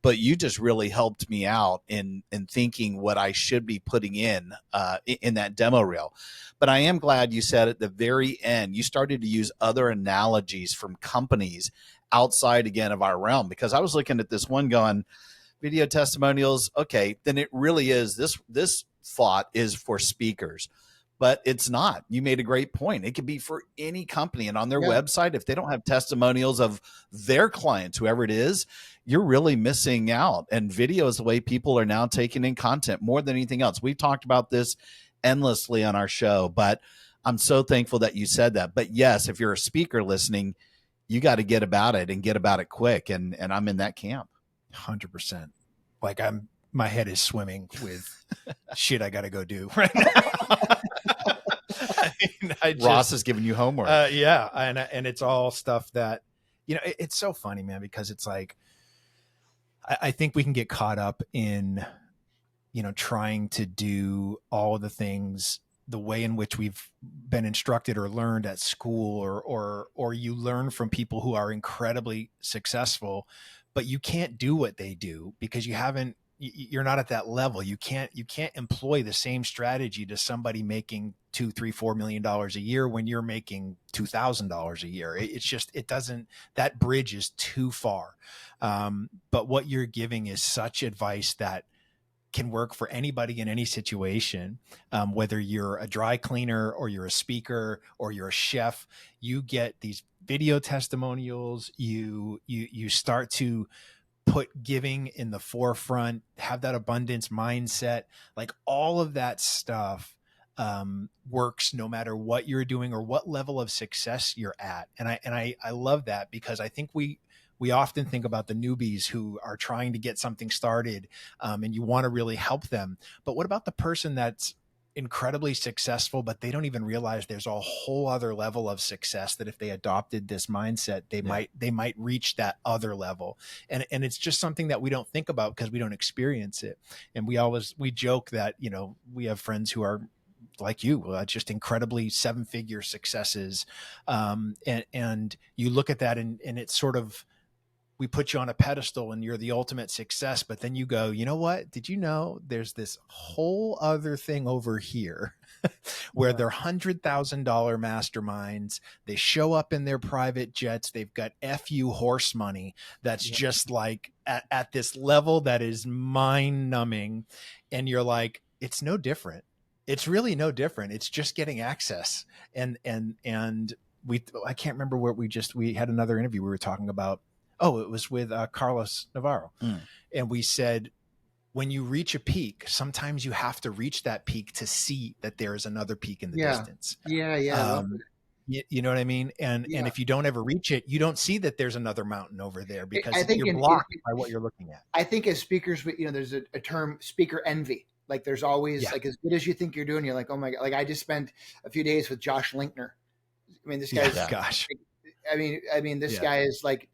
But you just really helped me out in thinking what I should be putting in that demo reel. But I am glad you said at the very end, you started to use other analogies from companies outside, again, of our realm, because I was looking at this one going, video testimonials. Okay, then it really is. This thought is for speakers, but it's not. You made a great point. It could be for any company, and on their website, if they don't have testimonials of their clients, whoever it is, you're really missing out. And video is the way people are now taking in content more than anything else. We've talked about this endlessly on our show, but I'm so thankful that you said that. But yes, if you're a speaker listening, you got to get about it and get about it quick. And I'm in that camp. 100%. Like my head is swimming with shit I got to go do right now. Ross is giving you homework. Yeah. And it's all stuff that, it's so funny, man, because it's like, I think we can get caught up in, trying to do all the things the way in which we've been instructed or learned at school, or you learn from people who are incredibly successful, but you can't do what they do because you're not at that level. You can't employ the same strategy to somebody making $2, $3, $4 million a year when you're making $2,000 a year. That bridge is too far. But what you're giving is such advice that can work for anybody in any situation, whether you're a dry cleaner or you're a speaker or you're a chef. You get these video testimonials. You start to put giving in the forefront, have that abundance mindset, like all of that stuff works no matter what you're doing or what level of success you're at. And I love that, because I think we often think about the newbies who are trying to get something started, and you want to really help them. But what about the person that's incredibly successful, but they don't even realize there's a whole other level of success that if they adopted this mindset, they might reach that other level. And it's just something that we don't think about because we don't experience it. And we joke that, we have friends who are like you, just incredibly 7-figure successes. And you look at that and it's sort of, we put you on a pedestal and you're the ultimate success, but then you go, you know what? Did you know there's this whole other thing over here where they're $100,000 masterminds. They show up in their private jets. They've got FU horse money. That's just like at this level that is mind numbing. And you're like, it's no different. It's really no different. It's just getting access. And I can't remember where we had another interview. We were talking about, it was with Carlos Navarro. And we said, when you reach a peak, sometimes you have to reach that peak to see that there is another peak in the distance. Yeah. You know what I mean? And if you don't ever reach it, you don't see that there's another mountain over there because you're blocked by what you're looking at. I think as speakers, there's a term, speaker envy. Like there's always like, as good as you think you're doing, you're like, oh my God. Like I just spent a few days with Josh Linkner. I mean, this guy's gosh. I mean, this guy is like.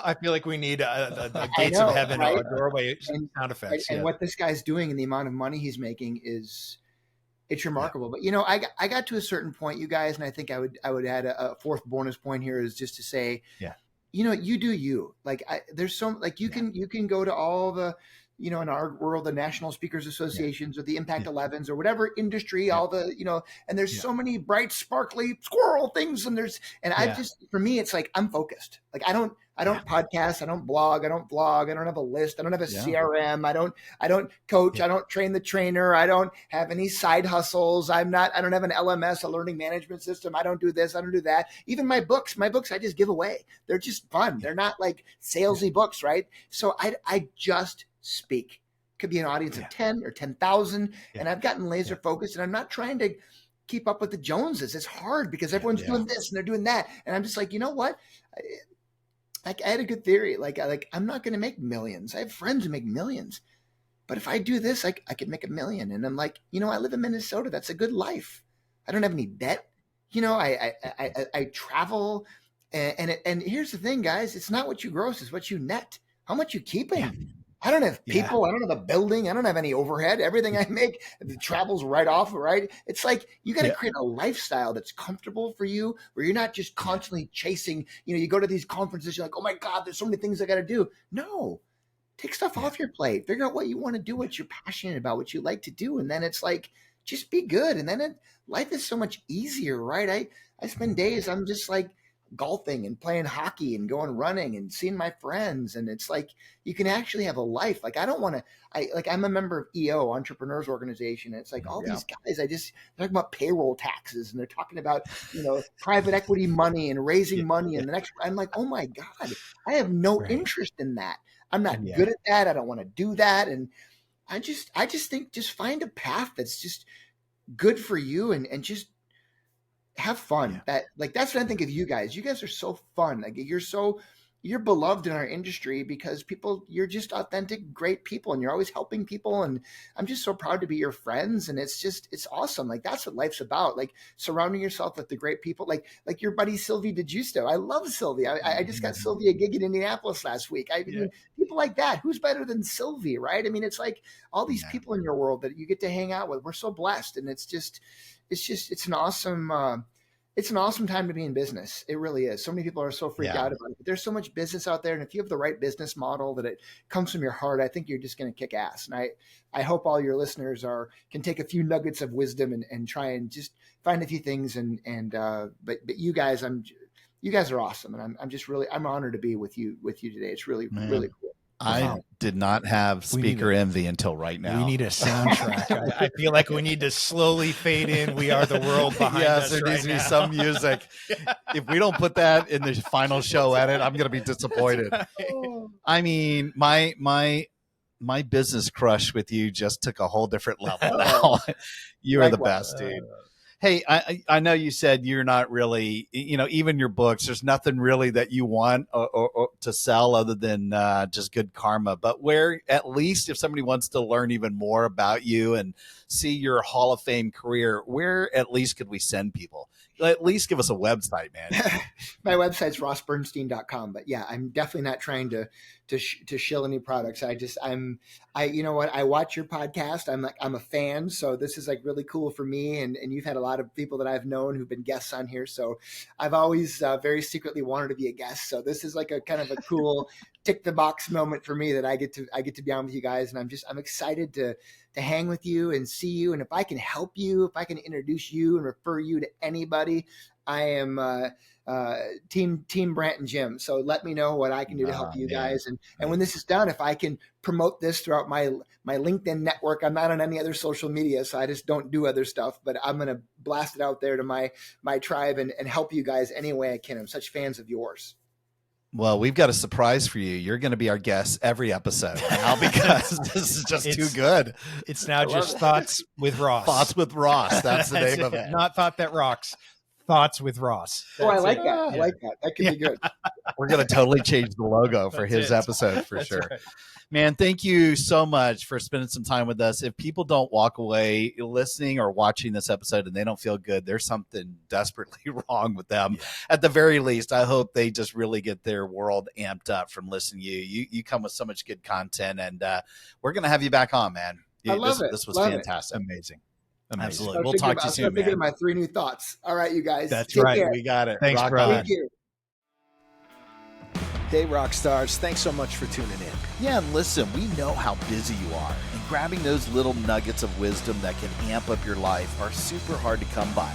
I feel like we need a gates of heaven, right? Or a doorway sound effects. And what this guy's doing and the amount of money he's making it's remarkable. But I got to a certain point, you guys, and I think I would add a fourth bonus point here is just to say, you do you. Like there's so like you can go to all the, in our world, the National Speakers Yeah. Associations or the Impact Yeah. 11s or whatever industry, Yeah. all the, and there's Yeah. so many bright, sparkly squirrel things. And I Yeah. for me, it's like, I'm focused. Like I don't podcast. I don't blog. I don't vlog. I don't have a list. I don't have a Yeah. CRM. I don't coach. Yeah. I don't train the trainer. I don't have any side hustles. I don't have an LMS, a learning management system. I don't do this. I don't do that. Even my books I just give away. They're just fun. They're not like salesy books, right? So I just speak. Could be an audience of 10 or 10,000. And I've gotten laser focused, and I'm not trying to keep up with the Joneses. It's hard because everyone's doing this and they're doing that. And I'm just like, you know what? I had a good theory. Like I'm not going to make millions. I have friends who make millions, but if I do this, I could make $1 million. And I'm like, I live in Minnesota. That's a good life. I don't have any debt. I travel, and here's the thing, guys. It's not what you gross, it's what you net. How much you keeping? Yeah. I don't have people. I don't have a building. I don't have any overhead. Everything I make travels right off, right? It's like you got to create a lifestyle that's comfortable for you, where you're not just constantly chasing. You go to these conferences, you're like, oh my God, there's so many things I got to do. No, take stuff off your plate. Figure out what you want to do, what you're passionate about, what you like to do, and then it's like, just be good. And then life is so much easier, right? I spend days, I'm just like golfing and playing hockey and going running and seeing my friends. And it's like, you can actually have a life. Like, I don't want to, I'm a member of EO, Entrepreneurs Organization. And it's like all these guys, they're talking about payroll taxes, and they're talking about, private equity money and raising money. And the next, I'm like, oh my God, I have no interest in that. I'm not good at that. I don't want to do that. And I just think, just find a path that's just good for you, and just have fun. That's what I think of you guys. You guys are so fun. Like you're beloved in our industry because you're just authentic, great people, and you're always helping people. And I'm just so proud to be your friends. And it's awesome. Like that's what life's about. Like surrounding yourself with the great people, like your buddy Sylvie DeGiusto. I love Sylvie. I just got Sylvie a gig in Indianapolis last week. People like that. Who's better than Sylvie, right? I mean, it's like all these people in your world that you get to hang out with. We're so blessed, and it's an awesome time to be in business. It really is. So many people are so freaked out about it. But there's so much business out there. And if you have the right business model, that it comes from your heart, I think you're just going to kick ass. And I hope all your listeners can take a few nuggets of wisdom and try and just find a few things. But you guys, you guys are awesome. And I'm honored to be with you today. It's really, really cool. I did not have speaker envy until right now. We need a soundtrack. I feel like we need to slowly fade in. We Are the World behind us. There needs to be now. some music. If we don't put that in the final show edit, I'm going to be disappointed. I mean, my business crush with you just took a whole different level. You are the best, dude. Hey, I know you said you're not really, even your books, there's nothing really that you want or to sell other than just good karma. But where, at least if somebody wants to learn even more about you and see your Hall of Fame career, where at least could we send people? At least give us a website, man. My website's rossbernstein.com. But yeah, I'm definitely not trying to shill any products. You know what? I watch your podcast. I'm a fan. So this is like really cool for me. And you've had a lot of people that I've known who've been guests on here. So I've always very secretly wanted to be a guest. So this is like a kind of a cool tick the box moment for me that I get to be on with you guys. And I'm excited to hang with you and see you. And if I can help you, if I can introduce you and refer you to anybody, I am team Brant and Jim. So let me know what I can do to help you guys. And when this is done, if I can promote this throughout my LinkedIn network, I'm not on any other social media, so I just don't do other stuff, but I'm going to blast it out there to my tribe and help you guys any way I can. I'm such fans of yours. Well, we've got a surprise for you. You're going to be our guest every episode now because this is just too good. It's now just Thoughts with Ross. Thoughts with Ross. That's the name of it. Not Thought That Rocks. Thoughts with Ross. I like that. I like that. That could be good. We're going to totally change the logo for his episode for sure. Right. Man, thank you so much for spending some time with us. If people don't walk away listening or watching this episode and they don't feel good, there's something desperately wrong with them. Yeah. At the very least, I hope they just really get their world amped up from listening to you. You come with so much good content, and we're going to have you back on, man. I love it. This was fantastic. Amazing. Absolutely. We'll talk to you soon, man. My 3 new thoughts. All right, you guys. That's right. Care. We got it. Thanks, brother. Thank you. Hey, rock stars, thanks so much for tuning in. Yeah, and listen, we know how busy you are, and grabbing those little nuggets of wisdom that can amp up your life are super hard to come by.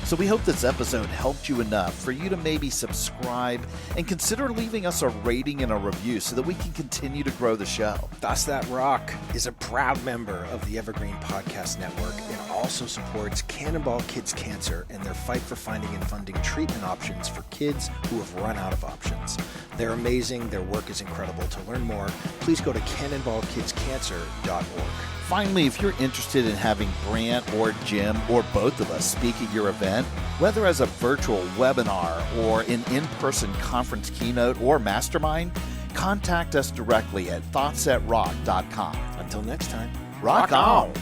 So we hope this episode helped you enough for you to maybe subscribe and consider leaving us a rating and a review so that we can continue to grow the show. Thus That Rock is a proud member of the Evergreen Podcast Network and also supports Cannonball Kids Cancer and their fight for finding and funding treatment options for kids who have run out of options. They're amazing. Their work is incredible. To learn more, please go to cannonballkidscancer.org. Finally, if you're interested in having Brant or Jim or both of us speak at your event, whether as a virtual webinar or an in-person conference keynote or mastermind, contact us directly at thoughtsatrock.com. Until next time, Rock on!